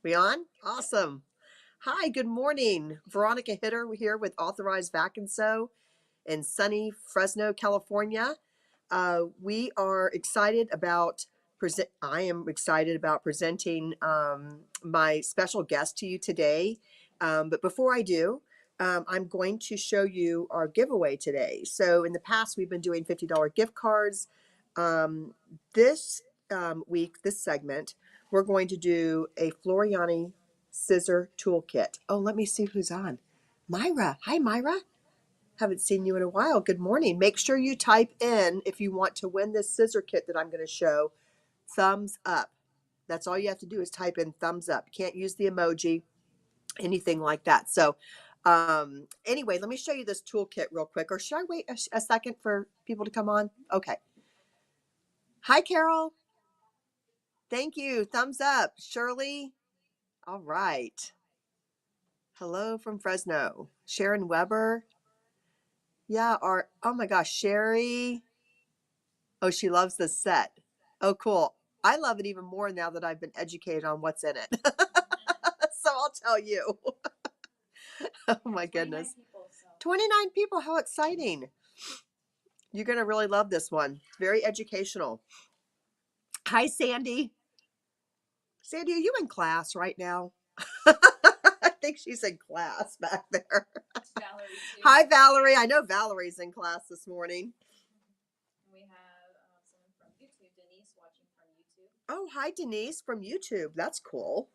We on? Awesome. Hi, good morning. Veronica Hitter here with Authorized Vac and Sew in sunny Fresno, California. We are excited about I am excited about presenting my special guest to you today. But before I do, I'm going to show you our giveaway today. So in the past, we've been doing $50 gift cards. Um, this week, this segment, we're going to do a Floriani scissor toolkit. Oh, let me see who's on. Myra. Hi, Myra. Haven't seen you in a while. Good morning. Make sure you type in, if you want to win this scissor kit that I'm going to show, thumbs up. That's all you have to do is type in thumbs up. You can't use the emoji, anything like that. So anyway, let me show you this toolkit real quick. Or should I wait a second for people to come on? Okay. Hi, Carol. Thank you. Thumbs up. Shirley. All right. Hello from Fresno. Sharon Weber. Yeah, oh my gosh, Sherry. Oh, she loves this set. Oh, cool. I love it even more now that I've been educated on what's in it. So I'll tell you. Oh my goodness. 29 people. How exciting. You're going to really love this one. Very educational. Hi, Sandy. Sandy, are you in class right now? I think she's in class back there. Valerie too. Hi, Valerie. I know Valerie's in class this morning. We have someone from YouTube, Denise, watching from YouTube. Oh, hi, Denise from YouTube. That's cool.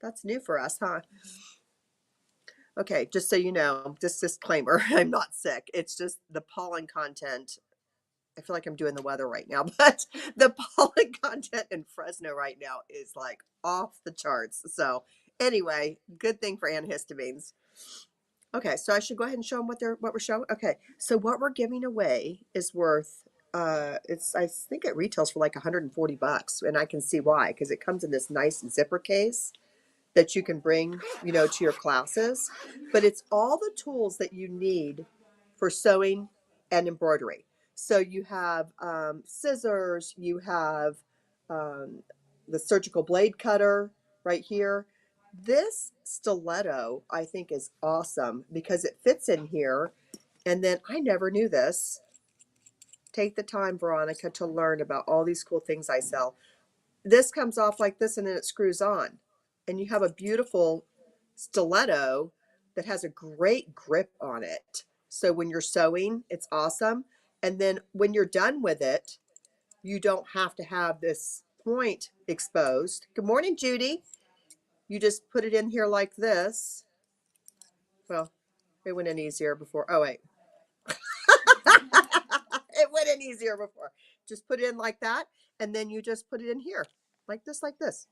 That's new for us, huh? Okay, just so you know, just disclaimer, I'm not sick. It's just the pollen content. I feel like I'm doing the weather right now, but the pollen content in Fresno right now is like off the charts. So anyway, good thing for antihistamines. Okay, so I should go ahead and show them what we're showing. Okay, so what we're giving away is worth I think it retails for like 140 bucks, and I can see why, because it comes in this nice zipper case that you can bring, to your classes. But it's all the tools that you need for sewing and embroidery. So you have scissors, you have um, the surgical blade cutter right here. This stiletto, I think, is awesome because it fits in here. And then I never knew this. Take the time, Veronica, to learn about all these cool things I sell. This comes off like this and then it screws on. And you have a beautiful stiletto that has a great grip on it. So when you're sewing, it's awesome. And then when you're done with it, you don't have to have this point exposed. Good morning, Judy. You just put it in here like this. Well, it went in easier before. Oh, wait. It went in easier before. Just put it in like that. And then you just put it in here like this, like this.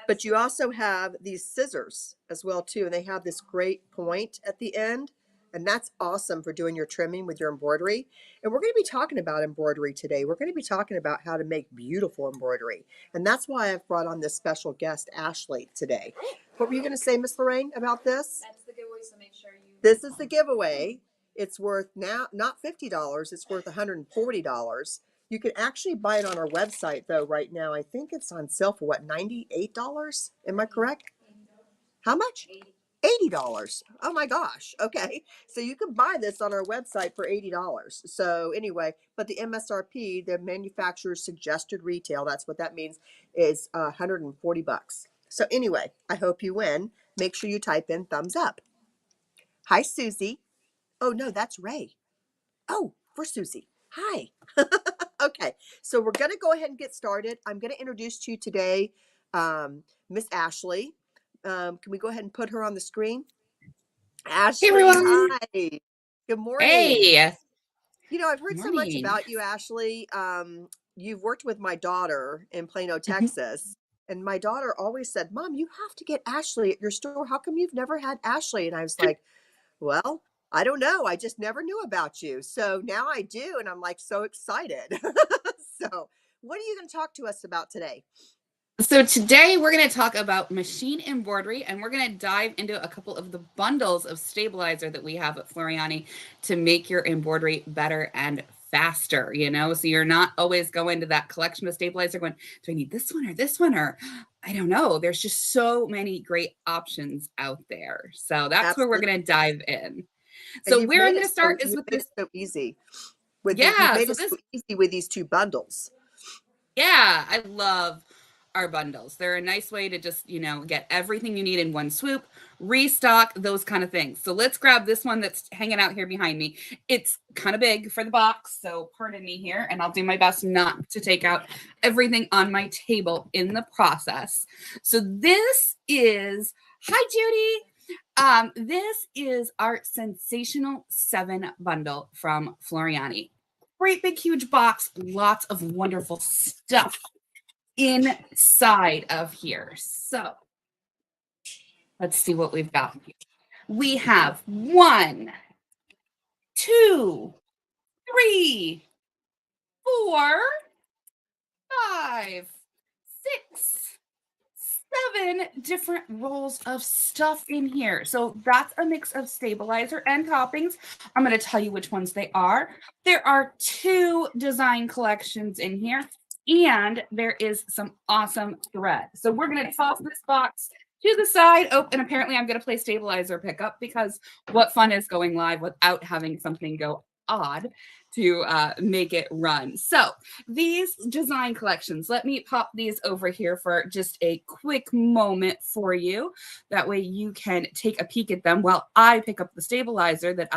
But you also have these scissors as well too, and they have this great point at the end, and that's awesome for doing your trimming with your embroidery. And we're going to be talking about embroidery today. We're going to be talking about how to make beautiful embroidery, and that's why I've brought on this special guest, Ashley, today. What were you going to say, Miss Lorraine, about this? That's the giveaway, so make sure you. This is the giveaway. It's worth now not $50, it's worth $140. You can actually buy it on our website though right now. I think it's on sale for what, $98? Am I correct? How much? $80. Oh my gosh. Okay. So you can buy this on our website for $80. So anyway, but the MSRP, the manufacturer's suggested retail, that's what that means, is 140 bucks. So anyway, I hope you win. Make sure you type in thumbs up. Hi, Susie. Oh no, that's Ray. Oh, for Susie. Hi. Okay, so we're going to go ahead and get started. I'm going to introduce to you today Miss Ashley. Can we go ahead and put her on the screen? Hey Ashley, everyone. hi. Good morning. Hey. I've heard so much Morning. about you, Ashley. You've worked with my daughter in Plano, Mhm. Texas. And my daughter always said, Mom, you have to get Ashley at your store. How come you've never had Ashley? And I was like, well, I don't know. I just never knew about you. So now I do. And I'm like so excited. So, what are you going to talk to us about today? So today we're going to talk about machine embroidery, and we're going to dive into a couple of the bundles of stabilizer that we have at Floriani to make your embroidery better and faster, so you're not always going to that collection of stabilizer going, do I need this one or this one, or I don't know. There's just so many great options out there. So that's where we're Absolutely. going to dive in. And So where I'm going to start is you've with made this. it so easy you've Yeah. made So it this so easy with these two bundles. Yeah, I love our bundles. They're a nice way to just, get everything you need in one swoop, restock, those kind of things. So let's grab this one that's hanging out here behind me. It's kind of big for the box, so pardon me here, and I'll do my best not to take out everything on my table in the process. So this is, hi Judy. This is our Sensational 7 bundle from Floriani. Great big huge box, lots of wonderful stuff inside of here. So let's see what we've got here. We have 1, 2, 3, 4, 5, 6, 7 different rolls of stuff in here. So that's a mix of stabilizer and toppings. I'm going to tell you which ones they are. There are 2 design collections in here, and there is some awesome thread. So we're going to toss this box to the side. Oh, and apparently I'm going to play stabilizer pickup, because what fun is going live without having something go odd to make it run. So these design collections, let me pop these over here for just a quick moment for you. That way you can take a peek at them while I pick up the stabilizer that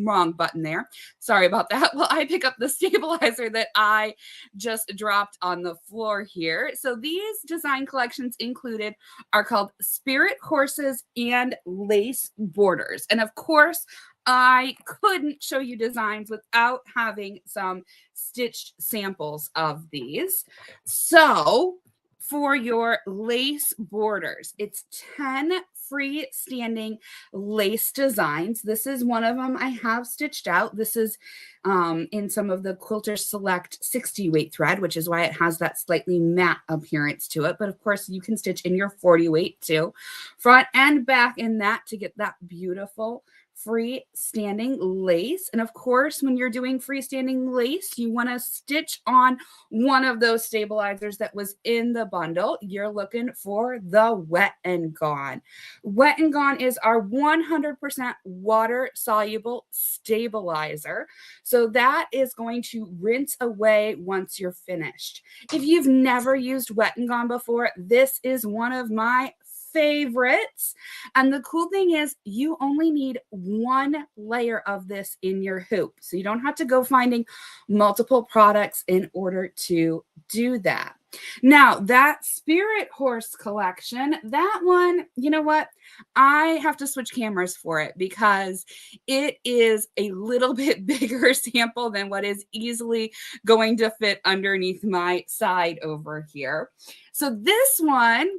wrong button there. Sorry about that. While I pick up the stabilizer that I just dropped on the floor here. So these design collections included are called Spirit Horses and Lace Borders. And of course, I couldn't show you designs without having some stitched samples of these. So for your lace borders, it's 10 freestanding lace designs. This is one of them I have stitched out. This is in some of the Quilter Select 60 weight thread, which is why it has that slightly matte appearance to it. But of course, you can stitch in your 40 weight too, front and back in that, to get that beautiful freestanding lace. And of course, when you're doing freestanding lace, you want to stitch on one of those stabilizers that was in the bundle. You're looking for the Wet and Gone. Wet and Gone is our 100% water soluble stabilizer. So that is going to rinse away once you're finished. If you've never used Wet and Gone before, this is one of my favorites. And the cool thing is you only need 1 layer of this in your hoop. So you don't have to go finding multiple products in order to do that. Now, that Spirit Horse collection, that one, you know what? I have to switch cameras for it, because it is a little bit bigger sample than what is easily going to fit underneath my side over here. So this one,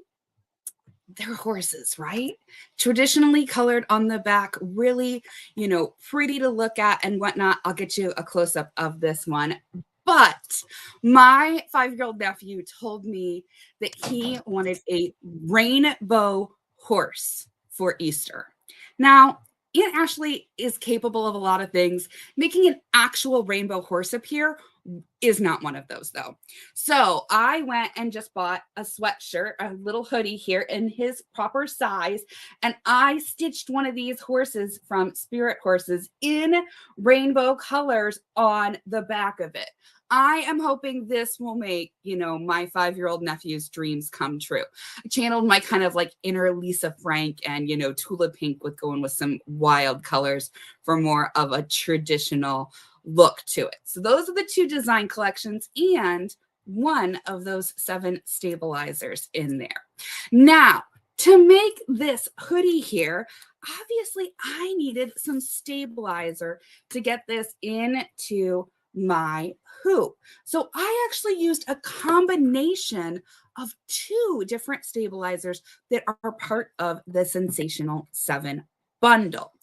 they're horses, right? Traditionally colored on the back, really, pretty to look at and whatnot. I'll get you a close-up of this one. But my 5-year-old nephew told me that he wanted a rainbow horse for Easter. Now, Aunt Ashley is capable of a lot of things. Making an actual rainbow horse appear is not one of those, though. So I went and just bought a sweatshirt, a little hoodie here in his proper size, and I stitched one of these horses from Spirit Horses in rainbow colors on the back of it. I am hoping this will make, my 5-year-old nephew's dreams come true. I channeled my kind of like inner Lisa Frank and, Tula Pink with going with some wild colors for more of a traditional look to it. So those are the 2 design collections and one of those 7 stabilizers in there. Now, to make this hoodie here, obviously I needed some stabilizer to get this into my hoop. So I actually used a combination of 2 different stabilizers that are part of the Sensational 7 bundle.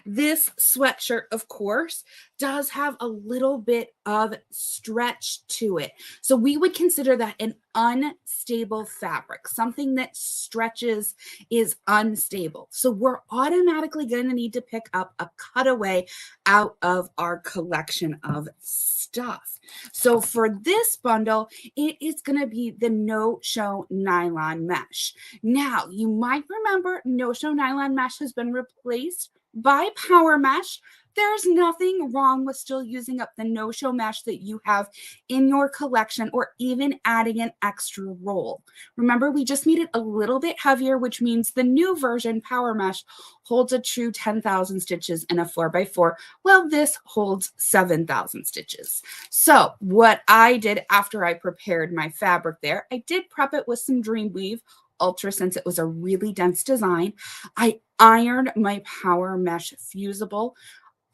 This sweatshirt, of course, does have a little bit of stretch to it. So we would consider that an unstable fabric. Something that stretches is unstable. So we're automatically going to need to pick up a cutaway out of our collection of stuff. So for this bundle, it is going to be the no-show nylon mesh. Now, you might remember no-show nylon mesh has been replaced by power mesh. There's nothing wrong with still using up the no-show mesh that you have in your collection or even adding an extra roll. Remember, we just made it a little bit heavier, which means the new version, power mesh, holds a true 10,000 stitches in a 4x4. Well, this holds 7,000 stitches. So what I did after I prepared my fabric there, I did prep it with some Dreamweave Ultra since it was a really dense design. I ironed my power mesh fusible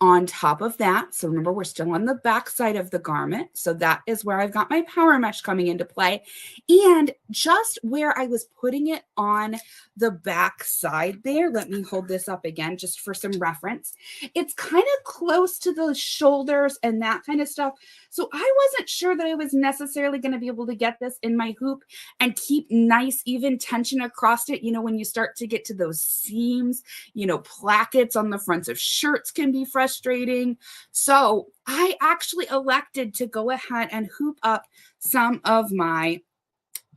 on top of that. So remember, we're still on the back side of the garment. So that is where I've got my power mesh coming into play. And just where I was putting it on the back side there, let me hold this up again just for some reference. It's kind of close to the shoulders and that kind of stuff. So I wasn't sure that I was necessarily going to be able to get this in my hoop and keep nice, even tension across it. You know, when you start to get to those seams, you know, plackets on the fronts of shirts can be frustrating. So I actually elected to go ahead and hoop up some of my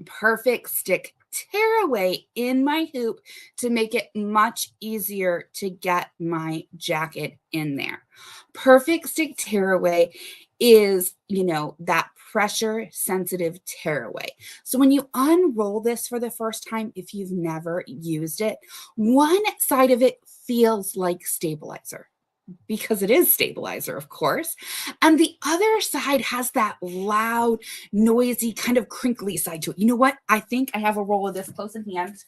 Perfect Stick tearaway in my hoop to make it much easier to get my jacket in there. Perfect Stick tearaway is, you know, that pressure sensitive tearaway. So when you unroll this for the first time, if you've never used it, one side of it feels like stabilizer, because it is stabilizer, of course. And the other side has that loud, noisy, kind of crinkly side to it. You know what? I think I have a roll of this close in hand.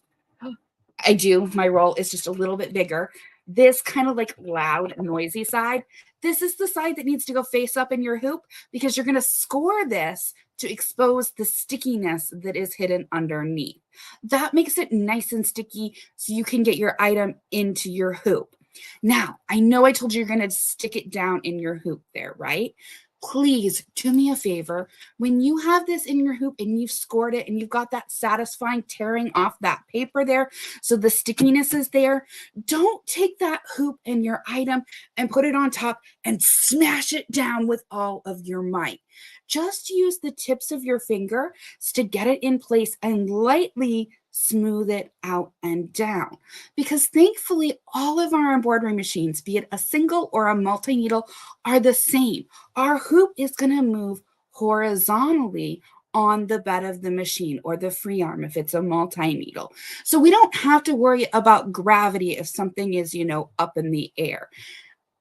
I do. My roll is just a little bit bigger. This kind of like loud, noisy side, this is the side that needs to go face up in your hoop because you're going to score this to expose the stickiness that is hidden underneath. That makes it nice and sticky so you can get your item into your hoop. Now, I know I told you you're going to stick it down in your hoop there, right? Please do me a favor. When you have this in your hoop and you've scored it and you've got that satisfying tearing off that paper there, so the stickiness is there, don't take that hoop and your item and put it on top and smash it down with all of your might. Just use the tips of your fingers to get it in place and lightly smooth it out and down. Because thankfully, all of our embroidery machines, be it a single or a multi-needle, are the same. Our hoop is going to move horizontally on the bed of the machine or the free arm if it's a multi-needle. So we don't have to worry about gravity if something is, you know, up in the air.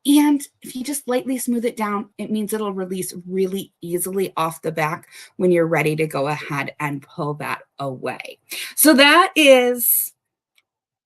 And if you just lightly smooth it down, it means it'll release really easily off the back when you're ready to go ahead and pull that away. So that is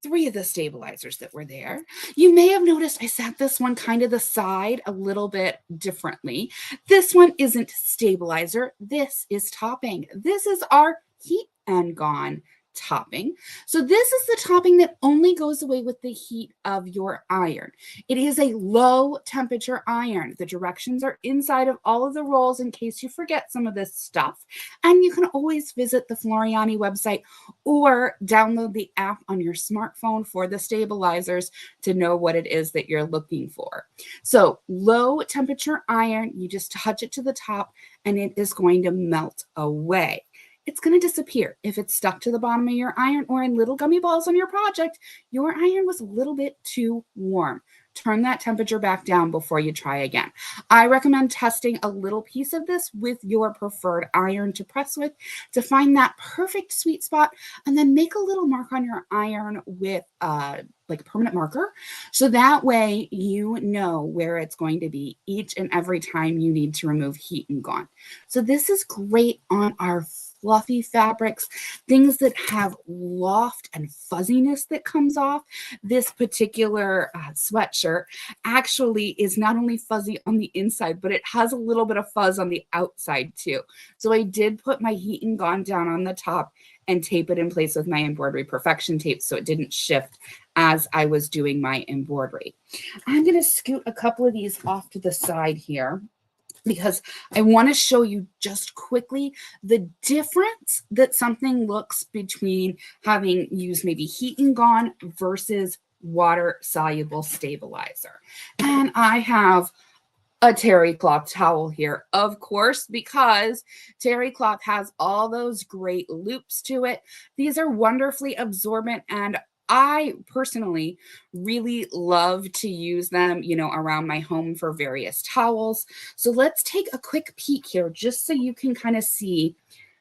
3 of the stabilizers that were there. You may have noticed I sat this one kind of the side a little bit differently. This one isn't stabilizer. This is topping. This is our heat and gone topping. So this is the topping that only goes away with the heat of your iron. It is a low temperature iron. The directions are inside of all of the rolls in case you forget some of this stuff. And you can always visit the Floriani website or download the app on your smartphone for the stabilizers to know what it is that you're looking for. So low temperature iron, you just touch it to the top and it is going to melt away. It's going to disappear. If it's stuck to the bottom of your iron or in little gummy balls on your project, your iron was a little bit too warm. Turn that temperature back down before you try again. I recommend testing a little piece of this with your preferred iron to press with to find that perfect sweet spot, and then make a little mark on your iron with like a permanent marker. So that way you know where it's going to be each and every time you need to remove heat and gone. So this is great on our fluffy fabrics, things that have loft and fuzziness that comes off. This particular sweatshirt actually is not only fuzzy on the inside, but it has a little bit of fuzz on the outside too. So I did put my heat and gone down on the top and tape it in place with my embroidery perfection tape so it didn't shift as I was doing my embroidery. I'm going to scoot a couple of these off to the side here because I want to show you just quickly the difference that something looks between having used maybe heat and gone versus water soluble stabilizer. And I have a terry cloth towel here, of course, because terry cloth has all those great loops to it. These are wonderfully absorbent, and I personally really love to use them, around my home for various towels. So let's take a quick peek here just so you can kind of see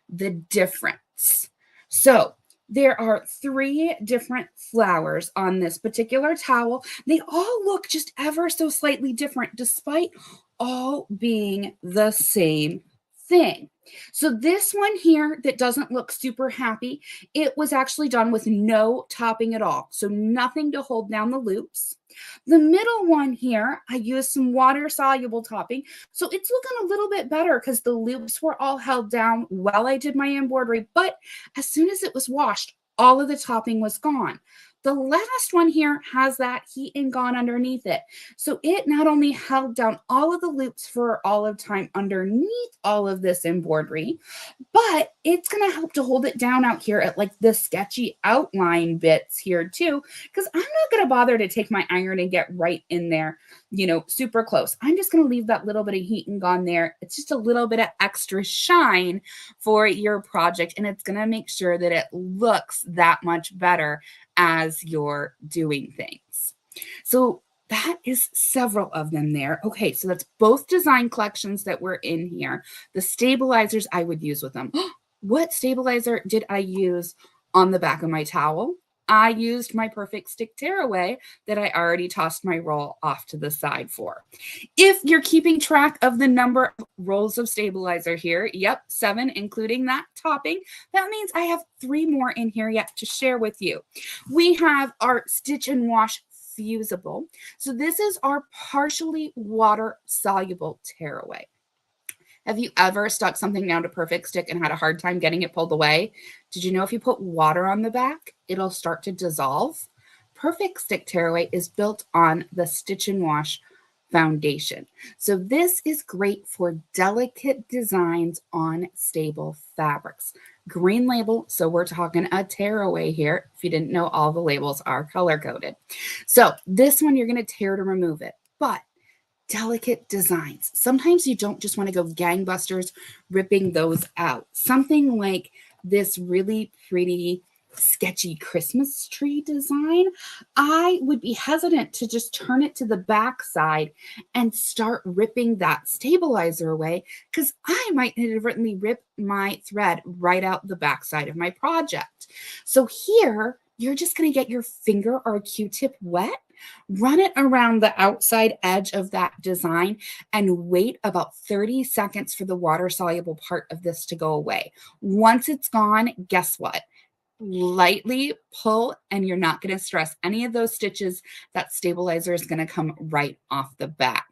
the difference. So there are 3 different flowers on this particular towel. They all look just ever so slightly different, despite all being the same thing. So this one here that doesn't look super happy, it was actually done with no topping at all. So nothing to hold down the loops. The middle one here, I used some water soluble topping. So it's looking a little bit better because the loops were all held down while I did my embroidery. But as soon as it was washed, all of the topping was gone. The last one here has that heat and gone underneath it. So it not only held down all of the loops for all of time underneath all of this embroidery, but it's going to help to hold it down out here at like the sketchy outline bits here too, because I'm not going to bother to take my iron and get right in there, super close. I'm just going to leave that little bit of heat and gone there. It's just a little bit of extra shine for your project, and it's going to make sure that it looks that much better as you're doing things. So that is several of them there. Okay, so that's both design collections that were in here. The stabilizers I would use with them. What stabilizer did I use on the back of my towel? I used my Perfect Stick Tearaway that I already tossed my roll off to the side for. If you're keeping track of the number of rolls of stabilizer here, yep, 7, including that topping. That means I have 3 more in here yet to share with you. We have our Stitch and Wash Fusible. So this is our partially water soluble tearaway. Have you ever stuck something down to Perfect Stick and had a hard time getting it pulled away? Did you know if you put water on the back, it'll start to dissolve? Perfect Stick Tearaway is built on the Stitch and Wash foundation. So this is great for delicate designs on stable fabrics. Green label, so we're talking a tearaway here. If you didn't know, all the labels are color-coded. So this one, you're going to tear to remove it. But delicate designs. Sometimes you don't just want to go gangbusters ripping those out. Something like this really pretty sketchy Christmas tree design, I would be hesitant to just turn it to the back side and start ripping that stabilizer away, because I might inadvertently rip my thread right out the back side of my project. So here, you're just going to get your finger or a Q-tip wet, run it around the outside edge of that design, and wait about 30 seconds for the water-soluble part of this to go away. Once it's gone, guess what? Lightly pull, and you're not going to stress any of those stitches. That stabilizer is going to come right off the back.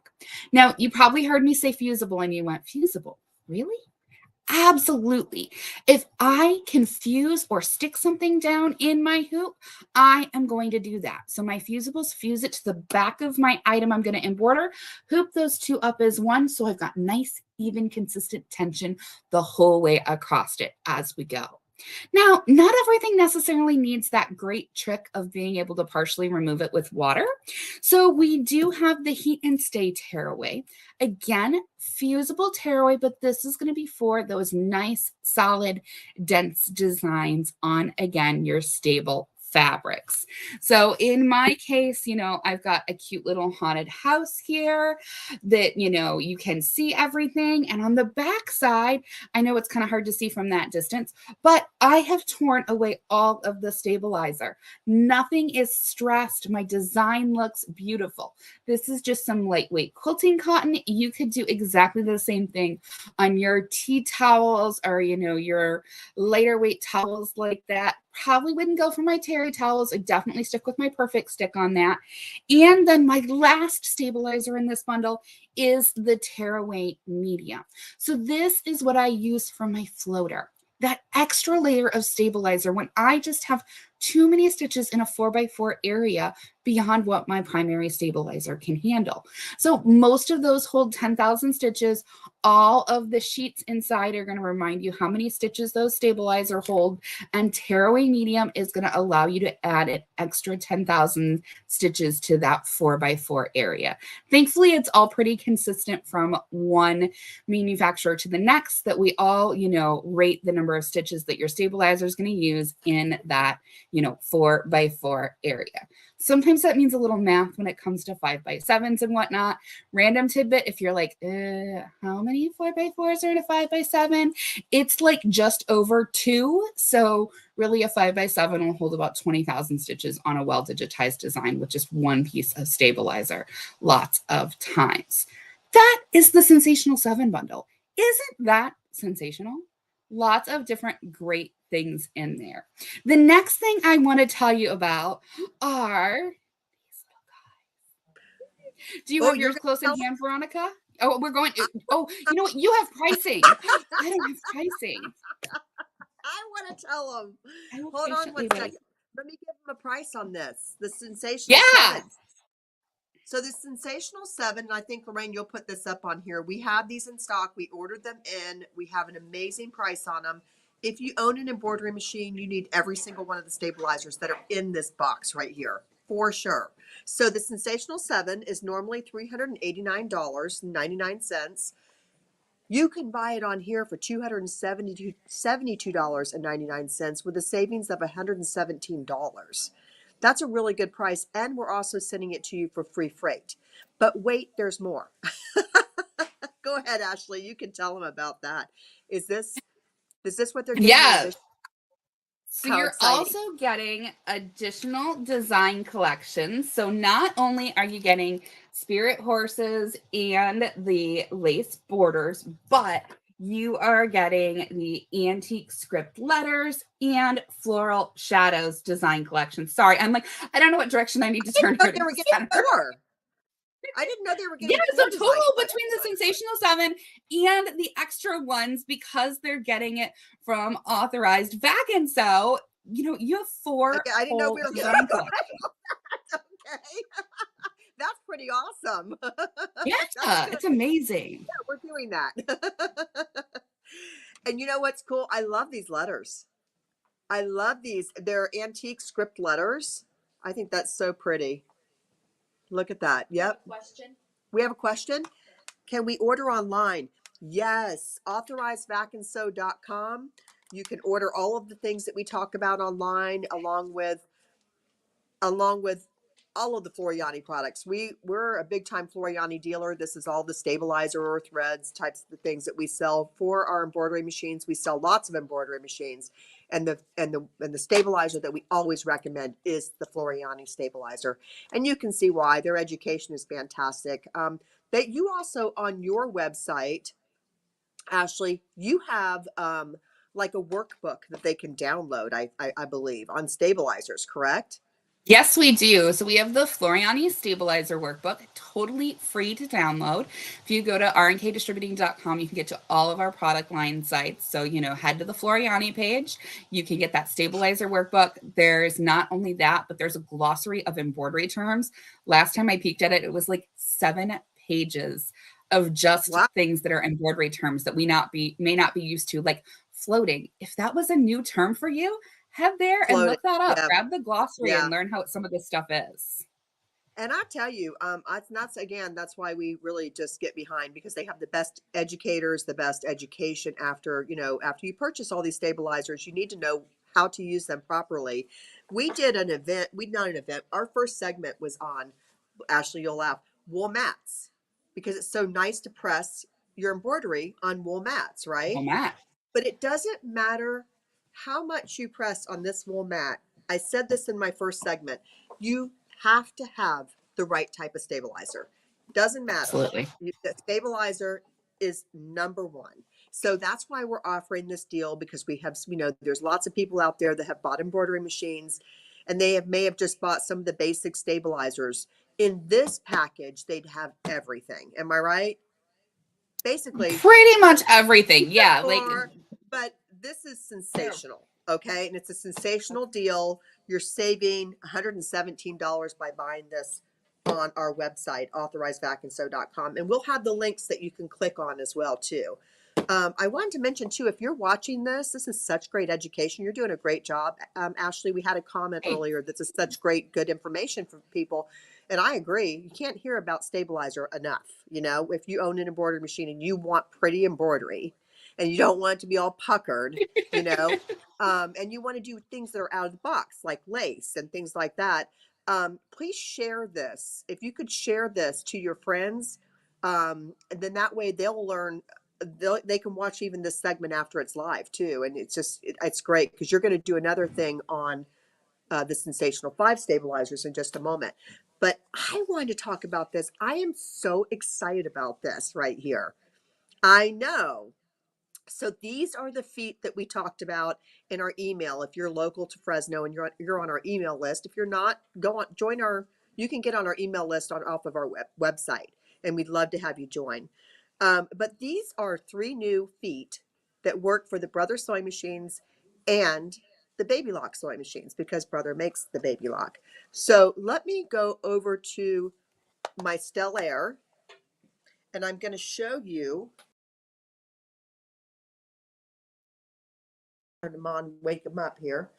Now, you probably heard me say fusible, and you went, fusible? Really? Absolutely. If I can fuse or stick something down in my hoop, I am going to do that. So my fusibles, fuse it to the back of my item I'm going to embroider, hoop those 2 up as one, so I've got nice, even, consistent tension the whole way across it as we go. Now, not everything necessarily needs that great trick of being able to partially remove it with water. So we do have the Heat and Stay tearaway. Again, fusible tearaway, but this is going to be for those nice, solid, dense designs on, again, your stable fabrics. So in my case, I've got a cute little haunted house here that, you can see everything. And on the back side, I know it's kind of hard to see from that distance, but I have torn away all of the stabilizer. Nothing is stressed. My design looks beautiful. This is just some lightweight quilting cotton. You could do exactly the same thing on your tea towels or, your lighter weight towels like that. Probably wouldn't go for my terry towels. I definitely stick with my Perfect Stick on that. And then my last stabilizer in this bundle is the tearaway medium. So this is what I use for my floater. That extra layer of stabilizer when I just have too many stitches in a 4x4 area beyond what my primary stabilizer can handle. So most of those hold 10,000 stitches. All of the sheets inside are going to remind you how many stitches those stabilizer hold, and tearaway medium is going to allow you to add an extra 10,000 stitches to that 4x4 area. Thankfully, it's all pretty consistent from one manufacturer to the next, that we all, rate the number of stitches that your stabilizer is going to use in that, 4x4 area. Sometimes that means a little math when it comes to 5x7s and whatnot. Random tidbit, if you're like, how many 4x4s are in a 5x7? It's like just over 2. So really a 5x7 will hold about 20,000 stitches on a well-digitized design with just one piece of stabilizer lots of times. That is the Sensational 7 bundle. Isn't that sensational? Lots of different great things in there. The next thing I want to tell you about are these little guys. Do you have yours close in hand, Veronica? Oh, we're going. Oh, you know what? You have pricing. I don't have pricing. I want to tell them. I will Hold on patiently one wait. second. Let me give them a price on this. The Sensational 7. So the Sensational 7, and I think, Lorraine, you'll put this up on here. We have these in stock. We ordered them in. We have an amazing price on them. If you own an embroidery machine, you need every single one of the stabilizers that are in this box right here, for sure. So the Sensational 7 is normally $389.99. You can buy it on here for $272.99 with a savings of $117. That's a really good price, and we're also sending it to you for free freight. But wait, there's more. Go ahead, Ashley. You can tell them about that. Is this what they're getting in Yeah. addition? So How you're exciting. also getting additional design collections. So not only are you getting spirit horses and the lace borders, but you are getting the antique script letters and floral shadows design collection. Sorry, I'm like, I don't know what direction I need to turn here to They were the getting center. 4. I didn't know they were Yeah, getting so 4 total design between the Sensational 7 and the extra ones, because they're getting it from Authorized Vac and Sew, you have 4 Okay, I didn't know whole we were design collections. Okay. That's pretty awesome. Yeah, That's good. it's amazing. Yeah, we're doing that. And you know what's cool? I love these letters. I love these. They're antique script letters. I think that's so pretty. Look at that. Yep. Question. We have a question. Can we order online? Yes. AuthorizedVacandSew.com. You can order all of the things that we talk about online, along with all of the Floriani products. We're a big time Floriani dealer. This is all the stabilizer or threads types of things that we sell for our embroidery machines. We sell lots of embroidery machines, and the stabilizer that we always recommend is the Floriani stabilizer. And you can see why. Their education is fantastic. That you also, on your website, Ashley, you have like a workbook that they can download, I believe, on stabilizers, correct? Yes, we do. So we have the Floriani Stabilizer Workbook, totally free to download. If you go to rnkdistributing.com, you can get to all of our product line sites. So, head to the Floriani page. You can get that stabilizer workbook. There's not only that, but there's a glossary of embroidery terms. Last time I peeked at it, it was like 7 pages of just Wow. things that are embroidery terms that we may not be used to, like floating. If that was a new term for you, head there and Floating. look that up. Yeah. Grab the glossary Yeah. and learn how some of this stuff is. And I tell you, that's why we really just get behind, because they have the best educators, the best education after you purchase all these stabilizers. You need to know how to use them properly. We did an event, we not an event, our first segment was on, Ashley, you'll laugh, wool mats, because it's so nice to press your embroidery on wool mats, right? Well, Matt. But it doesn't matter how much you press on this wool mat. I said this in my first segment. You have to have the right type of stabilizer. Doesn't matter. Absolutely. The stabilizer is number one. So that's why we're offering this deal, because we have, there's lots of people out there that have bought embroidery machines, and may have just bought some of the basic stabilizers. In this package, they'd have everything. Am I right? Basically, Pretty much everything. Yeah. Like, more, but this is sensational. Okay. And it's a sensational deal. You're saving $117 by buying this on our website, authorizedvacandsew.com. And we'll have the links that you can click on as well, too. I wanted to mention, too, if you're watching this, this is such great education. You're doing a great job. Ashley, we had a comment hey, earlier that's such great, good information for people. And I agree. You can't hear about stabilizer enough. If you own an embroidery machine and you want pretty embroidery and you don't want it to be all puckered, you know, and you want to do things that are out of the box, like lace and things like that, please share this. If you could share this to your friends, and then that way they'll learn. They can watch even this segment after it's live too, and it's great, because you're going to do another thing on the Sensational 5 stabilizers in just a moment. But I wanted to talk about this. I am so excited about this right here. I know. So these are the feet that we talked about in our email. If you're local to Fresno and you're on our email list, if you're not, join our. You can get on our email list off of our website, and we'd love to have you join. But these are 3 new feet that work for the Brother sewing machines and the Baby Lock sewing machines, because Brother makes the Baby Lock. So let me go over to my Stellaire, and I'm going to show you. Turn them on, wake them up here.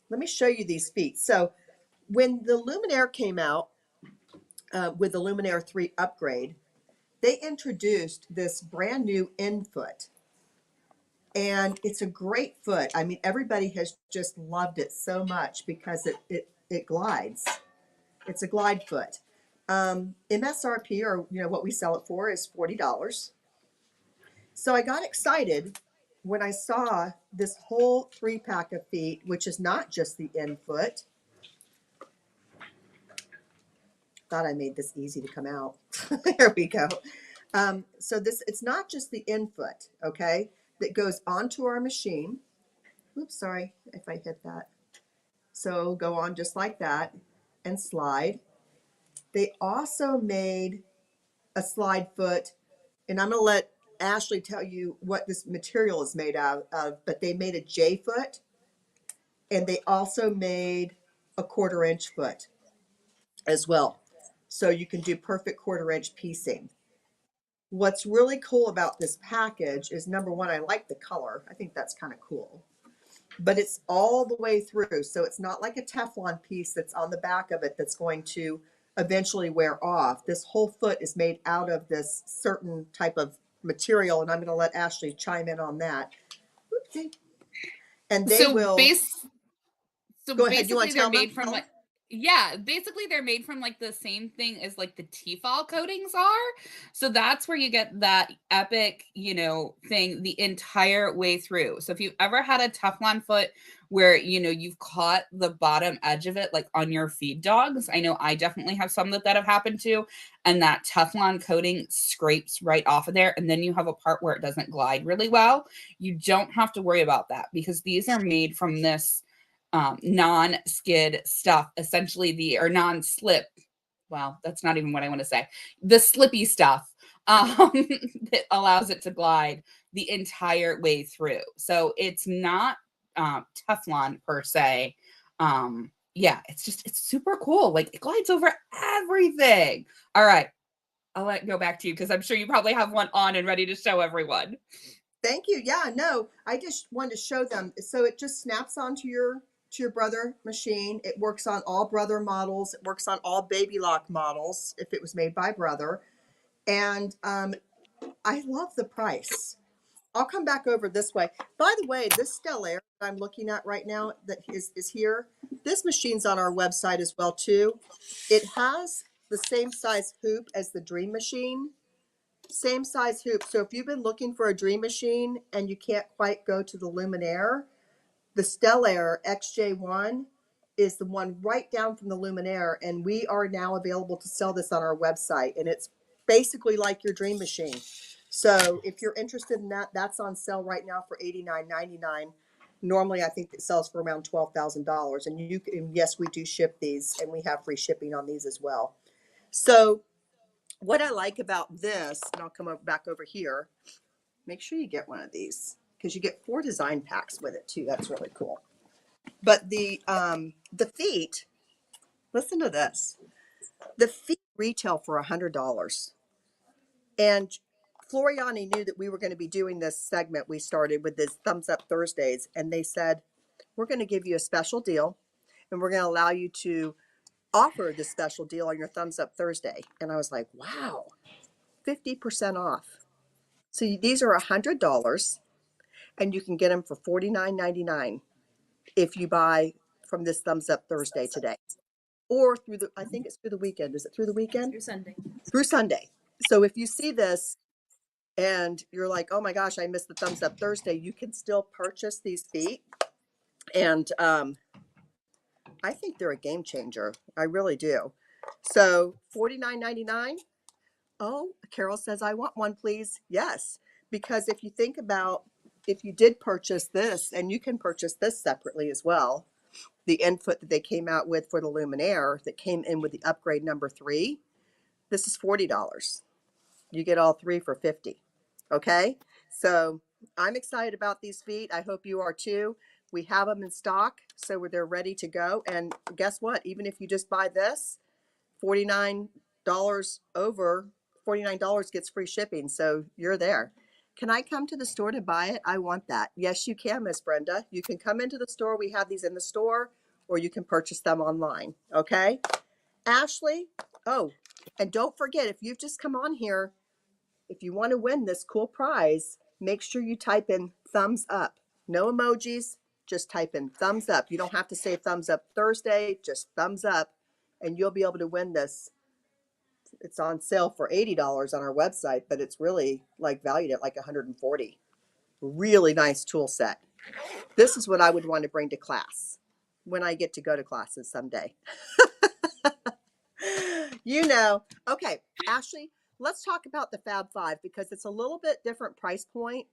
Let me show you these feet. So when the Luminaire came out with the Luminaire 3 upgrade, they introduced this brand new infoot. And it's a great foot. I mean, everybody has just loved it so much because it glides. It's a glide foot. MSRP, or what we sell it for, is $40. So I got excited when I saw this whole 3-pack of feet, which is not just the infoot. Thought I made this easy to come out. There we go. So it's not just the infoot, okay, that goes onto our machine. Oops, sorry if I hit that. So go on just like that and slide. They also made a slide foot, and I'm going to let Ashley tell you what this material is made out of, but they made a J foot, and they also made a 1/4 inch foot as well. So you can do perfect 1/4 inch piecing. What's really cool about this package is, number one, I like the color. I think that's kind of cool. But it's all the way through. So it's not like a Teflon piece that's on the back of it that's going to eventually wear off. This whole foot is made out of this certain type of material, and I'm going to let Ashley chime in on that. Oopsie. And they so will base So go ahead. You want basically to they're tell them? made from like, yeah, basically they're made from like the same thing as like the Tefal coatings are. So that's where you get that epic, thing the entire way through. So if you've ever had a Teflon foot where, you've caught the bottom edge of it like on your feed dogs, I know I definitely have some that have happened to, and that Teflon coating scrapes right off of there, and then you have a part where it doesn't glide really well. You don't have to worry about that, because these are made from this non-skid stuff, essentially or non-slip. Well, that's not even what I want to say. The slippy stuff that allows it to glide the entire way through. So it's not Teflon per se. Yeah, it's super cool. Like, it glides over everything. All right, I'll let go back to you, because I'm sure you probably have one on and ready to show everyone. Thank you. Yeah, no, I just wanted to show them. So it just snaps onto your Brother machine. It works on all Brother models. It works on all Baby Lock models if it was made by Brother. And I love the price. I'll come back over this way. By the way, this Stellaire that I'm looking at right now that is here, this machine's on our website as well too. It has the same size hoop as the Dream Machine. Same size hoop. So if you've been looking for a Dream Machine and you can't quite go to the Luminaire, the Stellaire XJ1 is the one right down from the Luminaire, and we are now available to sell this on our website, and it's basically like your Dream Machine. So if you're interested in that, that's on sale right now for $89.99. Normally, I think it sells for around $12,000, and you can, yes, we do ship these, and we have free shipping on these as well. So what I like about this, and I'll come back over here, make sure you get one of these because you get 4 design packs with it too. That's really cool. But the feet, listen to this. The feet retail for $100. And Floriani knew that we were going to be doing this segment we started with this Thumbs Up Thursdays, and they said, we're going to give you a special deal, and we're going to allow you to offer this special deal on your Thumbs Up Thursday. And I was like, wow, 50% off. So these are $100, and you can get them for $49.99 if you buy from this Thumbs Up Thursday today. Or through I think it's through the weekend. Is it through the weekend? Through Sunday. Through Sunday. So if you see this and you're like, oh my gosh, I missed the Thumbs Up Thursday, you can still purchase these feet. And I think they're a game changer. I really do. So $49.99. Oh, Carol says, I want one, please. Yes. Because if you think about, if you did purchase this, and you can purchase this separately as well, the infoot that they came out with for the Luminaire that came in with the upgrade number 3, this is $40. You get all 3 for $50. Okay. So I'm excited about these feet. I hope you are too. We have them in stock, so they're ready to go. And guess what? Even if you just buy this, $49 over, $49 gets free shipping. So you're there. Can I come to the store to buy it? I want that. Yes, you can, Miss Brenda. You can come into the store. We have these in the store, or you can purchase them online. Okay. Ashley. Oh, and don't forget, if you've just come on here, if you want to win this cool prize, make sure you type in thumbs up. No emojis, just type in thumbs up. You don't have to say thumbs up Thursday, just thumbs up, and you'll be able to win this. It's on sale for $80 on our website, but it's really like valued at like $140. Really nice tool set. This is what I would want to bring to class when I get to go to classes someday. You know. Okay, Ashley, let's talk about the Fab 5 because it's a little bit different price point,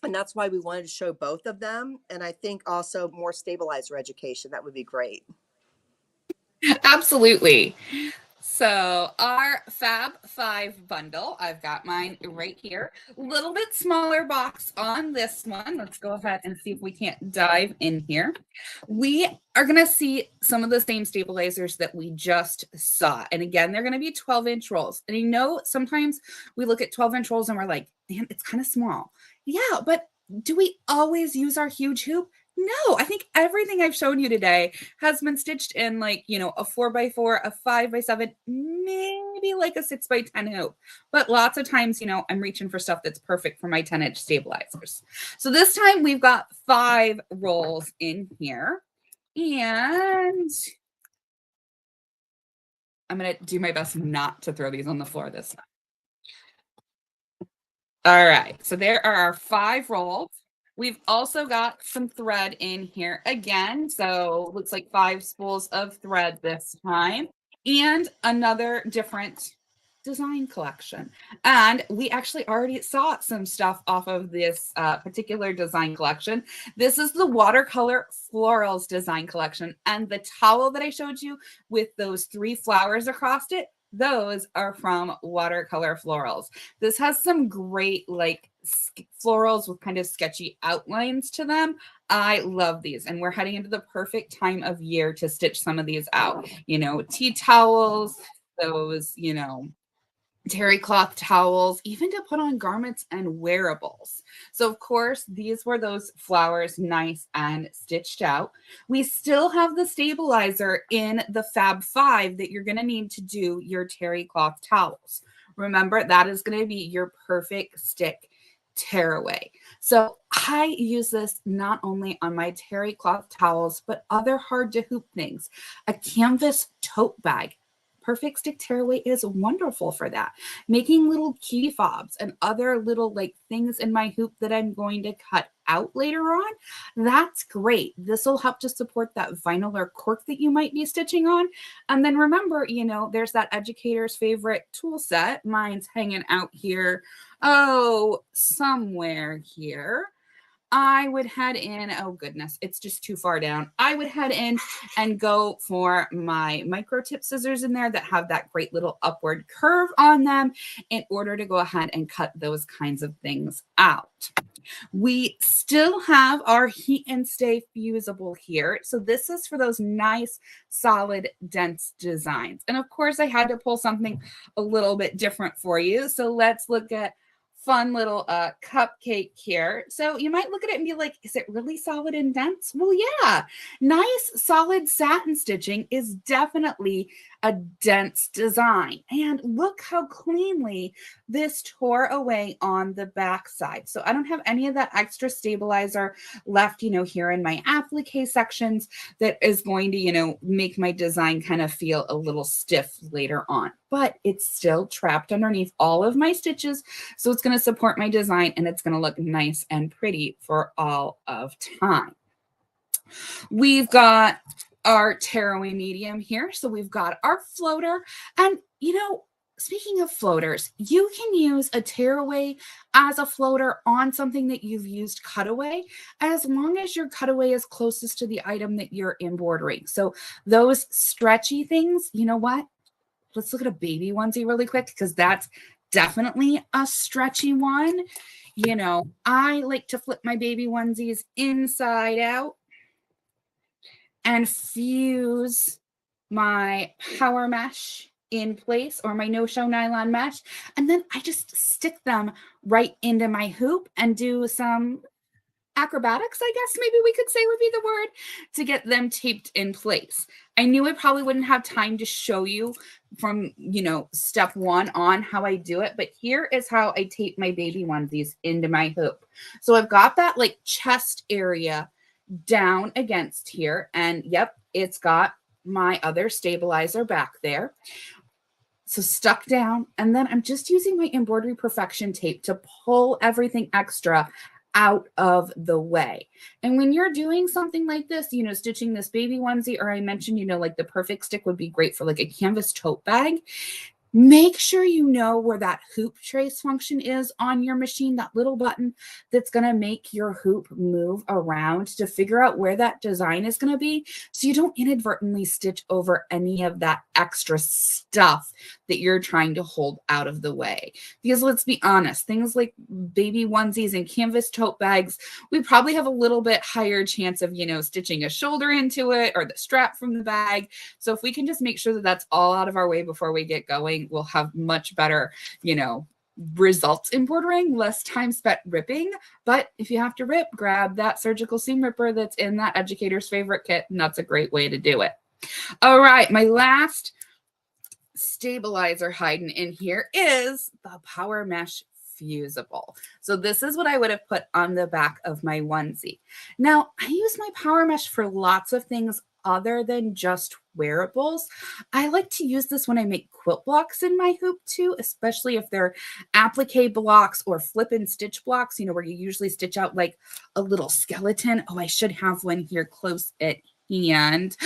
and that's why we wanted to show both of them. And I think also more stabilizer education. That would be great. Absolutely. So our Fab 5 bundle, I've got mine right here. A little bit smaller box on this one. Let's go ahead and see if we can't dive in here. We are going to see some of the same stabilizers that we just saw. And again, they're going to be 12-inch rolls. And you know, sometimes we look at 12-inch rolls and we're like, damn, it's kind of small. Yeah, but do we always use our huge hoop? No, I think everything I've shown you today has been stitched in like, you know, a 4x4, a 5x7, maybe like a 6x10 hoop. But lots of times, you know, I'm reaching for stuff that's perfect for my 10-inch stabilizers. So this time we've got 5 rolls in here. And I'm going to do my best not to throw these on the floor this time. All right, so there are our 5 rolls. We've also got some thread in here again. So looks like 5 spools of thread this time and another different design collection. And we actually already saw some stuff off of this particular design collection. This is the watercolor florals design collection. And the towel that I showed you with those 3 flowers across it, those are from Watercolor Florals. This has some great like florals with kind of sketchy outlines to them. I love these, and we're heading into the perfect time of year to stitch some of these out. You know, tea towels, those, you know, terry cloth towels, even to put on garments and wearables. So of course, these were those flowers, nice and stitched out. We still have the stabilizer in the Fab 5 that you're going to need to do your terry cloth towels. Remember, that is going to be your perfect stick tearaway. So I use this not only on my terry cloth towels, but other hard to hoop things. A canvas tote bag. Perfect stick tearaway is wonderful for that. Making little key fobs and other little like things in my hoop that I'm going to cut out later on, that's great. This will help to support that vinyl or cork that you might be stitching on. And then remember, there's that educator's favorite tool set. Mine's hanging out here. Oh, somewhere here. I would head in. Oh, goodness. It's just too far down. I would head in and go for my micro tip scissors in there that have that great little upward curve on them in order to go ahead and cut those kinds of things out. We still have our heat and stay fusible here. So this is for those nice, solid, dense designs. And of course, I had to pull something a little bit different for you. So let's look at fun little cupcake here. So you might look at it and be like, is it really solid and dense? Well, yeah, nice solid satin stitching is definitely a dense design. And look how cleanly this tore away on the back side. So I don't have any of that extra stabilizer left, here in my applique sections that is going to, make my design kind of feel a little stiff later on. But it's still trapped underneath all of my stitches. So it's going to support my design and it's going to look nice and pretty for all of time. We've got our tearaway medium here. So we've got our floater. And, speaking of floaters, you can use a tearaway as a floater on something that you've used cutaway, as long as your cutaway is closest to the item that you're embroidering. So those stretchy things, you know what? Let's look at a baby onesie really quick, because that's definitely a stretchy one. I like to flip my baby onesies inside out and fuse my power mesh in place, or my no-show nylon mesh. And then I just stick them right into my hoop and do some acrobatics, I guess maybe we could say would be the word, to get them taped in place. I knew I probably wouldn't have time to show you from, step one on how I do it, but here is how I tape my baby onesies into my hoop. So I've got that like chest area down against here, and yep, it's got my other stabilizer back there. So stuck down, and then I'm just using my embroidery perfection tape to pull everything extra out of the way. And when you're doing something like this, stitching this baby onesie, or I mentioned, like the perfect stick would be great for like a canvas tote bag. Make sure you know where that hoop trace function is on your machine, that little button that's going to make your hoop move around to figure out where that design is going to be, so you don't inadvertently stitch over any of that extra stuff that you're trying to hold out of the way. Because let's be honest, things like baby onesies and canvas tote bags, we probably have a little bit higher chance of, stitching a shoulder into it or the strap from the bag. So if we can just make sure that that's all out of our way before we get going, we'll have much better, results embroidering, less time spent ripping. But if you have to rip, grab that surgical seam ripper that's in that educator's favorite kit, and that's a great way to do it. All right, my last stabilizer hiding in here is the power mesh fusible. So this is what I would have put on the back of my onesie. Now, I use my power mesh for lots of things other than just wearables. I like to use this when I make quilt blocks in my hoop too, especially if they're applique blocks or flip and stitch blocks, where you usually stitch out like a little skeleton. Oh, I should have one here close at hand.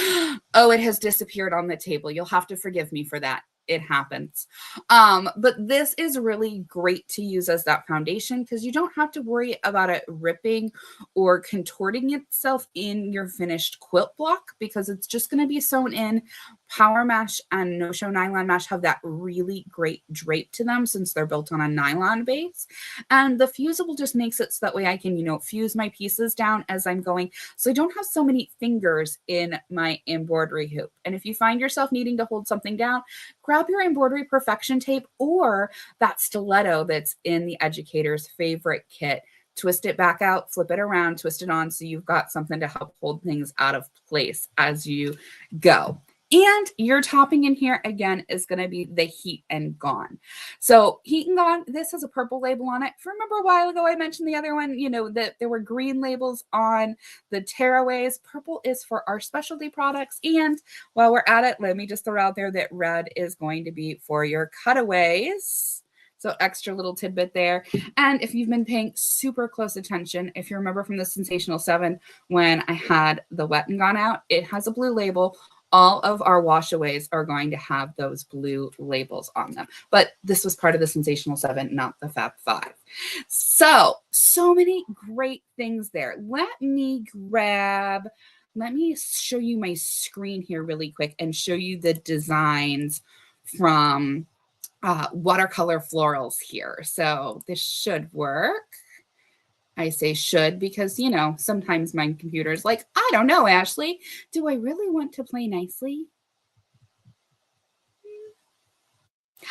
Oh, it has disappeared on the table. You'll have to forgive me for that. It happens. But this is really great to use as that foundation, because you don't have to worry about it ripping or contorting itself in your finished quilt block, because it's just going to be sewn in. Power mesh and no-show nylon mesh have that really great drape to them since they're built on a nylon base. And the fusible just makes it so that way I can, fuse my pieces down as I'm going, so I don't have so many fingers in my embroidery hoop. And if you find yourself needing to hold something down, grab your embroidery perfection tape or that stiletto that's in the educator's favorite kit. Twist it back out, flip it around, twist it on, so you've got something to help hold things out of place as you go. And your topping in here again is going to be the Heat and Gone. So Heat and Gone, this has a purple label on it. If you remember a while ago, I mentioned the other one, you know, that there were green labels on the tearaways. Purple is for our specialty products. And while we're at it, let me just throw out there that red is going to be for your cutaways. So extra little tidbit there. And if you've been paying super close attention, if you remember from the Sensational 7, when I had the Wet and Gone out, it has a blue label. All of our washaways are going to have those blue labels on them. But this was part of the Sensational 7, not the Fab 5. So many great things there. Let me show you my screen here really quick and show you the designs from watercolor florals here. So this should work. I say should because, you know, sometimes my computer's like, I don't know, Ashley, do I really want to play nicely?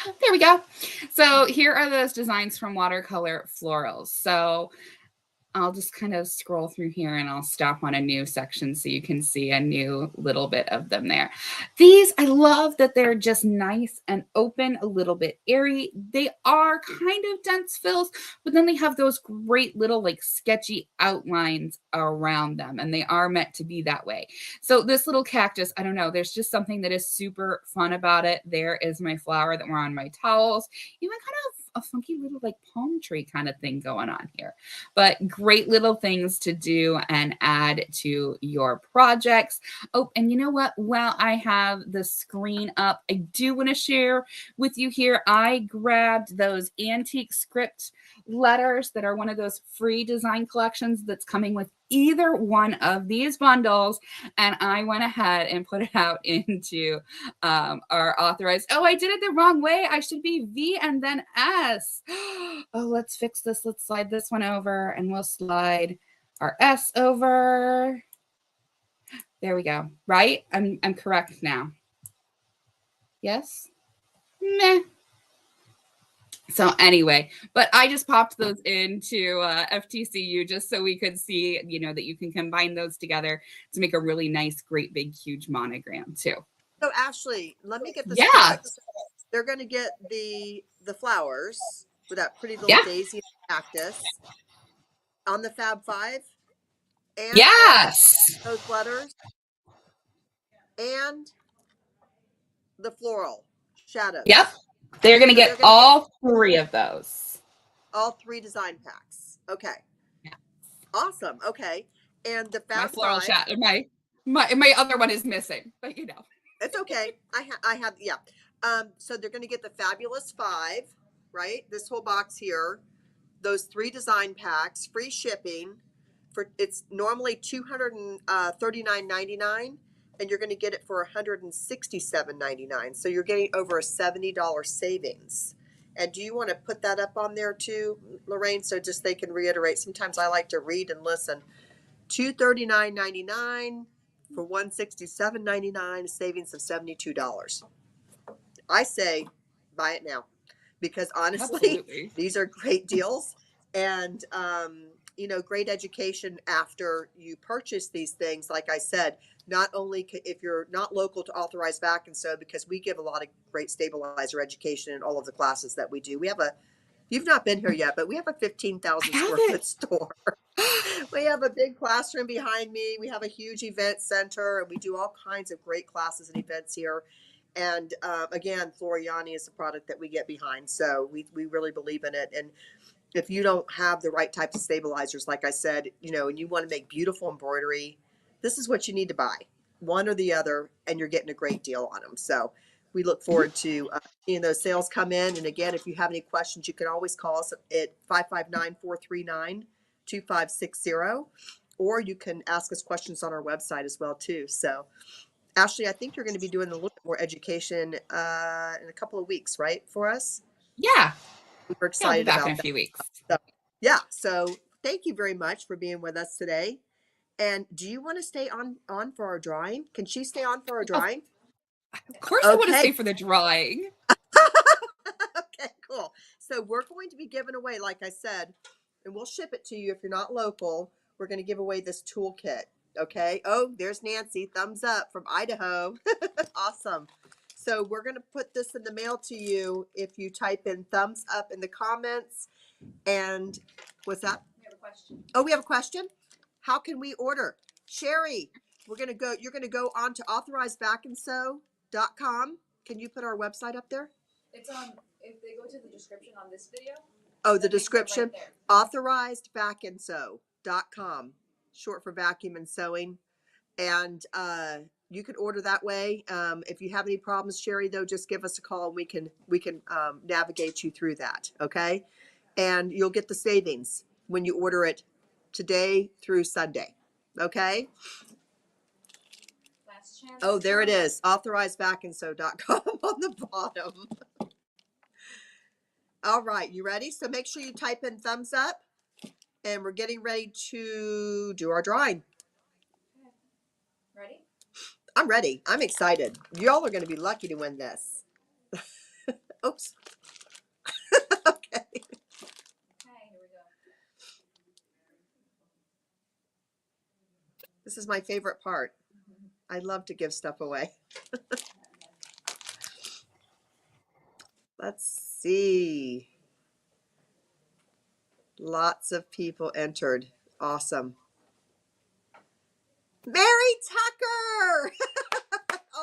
There we go. So here are those designs from watercolor florals. So I'll just kind of scroll through here and I'll stop on a new section so you can see a new little bit of them there. These, I love that they're just nice and open, a little bit airy. They are kind of dense fills, but then they have those great little like sketchy outlines around them, and they are meant to be that way. So this little cactus, I don't know, there's just something that is super fun about it. There is my flower that were on my towels, even kind of a funky little like palm tree kind of thing going on here. But great little things to do and add to your projects. Oh, and you know what? While I have the screen up, I do want to share with you here. I grabbed those antique script letters that are one of those free design collections that's coming with either one of these bundles, and I went ahead and put it out into our authorized. Oh, I did it the wrong way. I should be V and then S. Oh, let's fix this. Let's slide this one over, and we'll slide our S over. There we go. Right? I'm correct now. Yes? Meh. So anyway, but I just popped those into FTCU just so we could see, you know, that you can combine those together to make a really nice, great, big, huge monogram too. So Ashley, let me get this Yeah. correct. They're going to get the flowers with that pretty little daisy cactus on the Fab 5 and Yes. those letters and the floral shadows. Yep. They're going to get all three of those. All 3 design packs. Okay. Yeah. Awesome. Okay. And the Fab my floral 5. Shadow. My other one is missing, but you know. It's okay. I have yeah. So they're going to get the Fabulous 5, right? This whole box here. Those 3 design packs, free shipping. For it's normally $239.99, and you're going to get it for $167.99. So you're getting over a $70 savings. And do you want to put that up on there too, Lorraine, so just they can reiterate? Sometimes I like to read and listen. $239.99 for $167.99, a savings of $72. I say buy it now, because honestly, Absolutely. these are great deals, and you know, great education after you purchase these things. Like I said, not only if you're not local to Authorized Vac and Sew, because we give a lot of great stabilizer education in all of the classes that we do. We have you've not been here yet, but we have a 15,000 square foot store. We have a big classroom behind me. We have a huge event center, and we do all kinds of great classes and events here. And again, Floriani is a product that we get behind. So we really believe in it. And if you don't have the right types of stabilizers, like I said, you know, and you want to make beautiful embroidery, this is what you need to buy, one or the other, and you're getting a great deal on them. So we look forward to seeing those sales come in. And again, if you have any questions, you can always call us at 559-439-2560, or you can ask us questions on our website as well too. So Ashley, I think you're going to be doing a little bit more education in a couple of weeks, right, for us? Yeah. We're excited I'll be back about in a that. few weeks. So, yeah. So thank you very much for being with us today. And do you want to stay on for our drawing? Can she stay on for our drawing? Of course I want to stay for the drawing. Okay, cool. So we're going to be giving away, like I said, and we'll ship it to you if you're not local. We're going to give away this toolkit. Okay. Oh, there's Nancy. Thumbs up from Idaho. Awesome. So we're going to put this in the mail to you if you type in thumbs up in the comments. And what's that? We have a question. Oh, we have a question. How can we order? Sherry, you're going to go on to authorizedvacanso.com. Can you put our website up there? It's on, if they go to the description on this video. Oh, the link is description. Right there. Authorizedvacanso.com, short for vacuum and sewing. And you can order that way. If you have any problems, Sherry, though, just give us a call and we can navigate you through that. Okay. And you'll get the savings when you order it today through Sunday. Okay. Last chance. Oh, there it is. Authorizedvacanso.com on the bottom. All right. You ready? So make sure you type in thumbs up, and we're getting ready to do our drawing. Ready? I'm ready. I'm excited. Y'all are going to be lucky to win this. Oops. Okay. Okay, here we go. This is my favorite part. I love to give stuff away. Let's see. Lots of people entered. Awesome. Mary Tucker!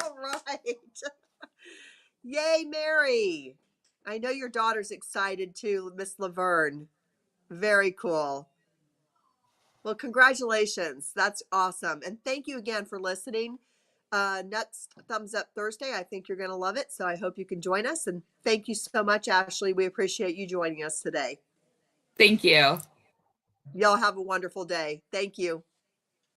All right. Yay, Mary. I know your daughter's excited too, Miss Laverne. Very cool. Well, congratulations. That's awesome. And thank you again for listening. Next Thumbs Up Thursday. I think you're going to love it. So I hope you can join us. And thank you so much, Ashley. We appreciate you joining us today. Thank you. Y'all have a wonderful day. Thank you.